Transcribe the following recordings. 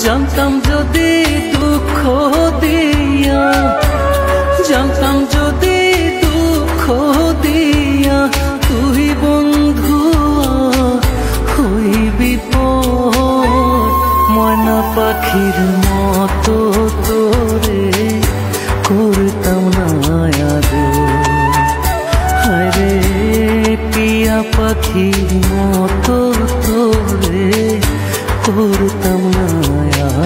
জানতাম যদি দুঃখ দিয়া, জানতাম যদি দুঃখ দিয়া তুই বন্ধু হইবি পর। ময়না পাখির মতো তোরে করতাম না আদর। হায়রে টিয়া পাখির মতো তোরে করতাম না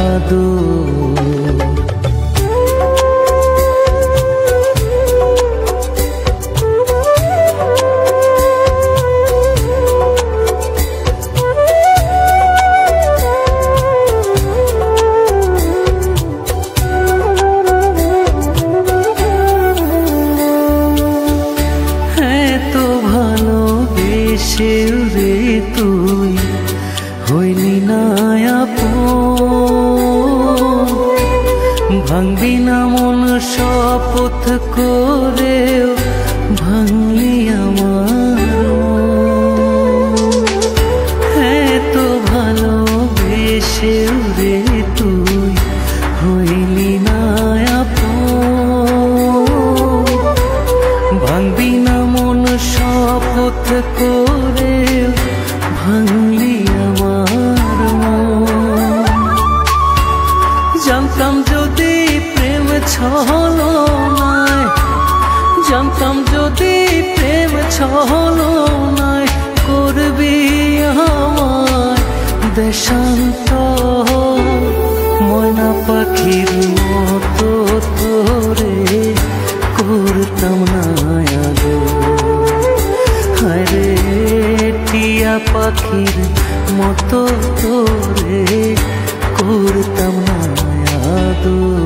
আদর। ভালোবেসেও রে তুই হইলি না আপন। ভাঙবি না মন শপথ করেও ভাঙলি আমার। হ্যাঁ তো ভালোবেসেও রে তুই হইলি না আপন। ভাঙবি না মন শপথ করে ভাঙলি আমার মন। জানতাম যদি প্রেম ছলনায়, জানতাম যদি প্রেম ছলনায় করবি আমার দেশান্তর। ময়না পাখির মতো তোরে করতাম না আদর। হায়রে টিয়া পাখির মতো তোরে করতাম না আদর।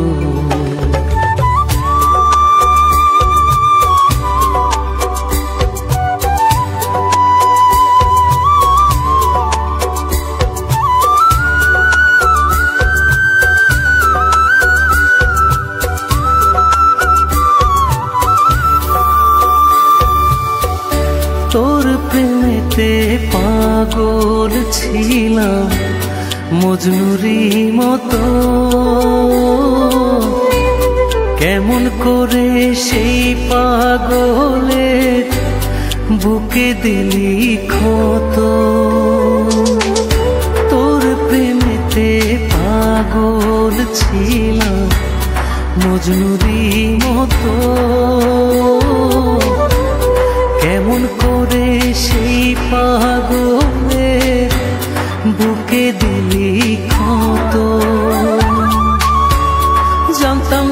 তোর প্রেমেতে পাগল ছিলাম মজনুরি মতো। কেমন করে সেই পাগলের বুকে দিলি ক্ষত। তোর প্রেমেতে পাগল ছিলাম মজনুরি মতো। কেমন করে সেই পাগলের বুকে দিলি ক্ষত। জানতাম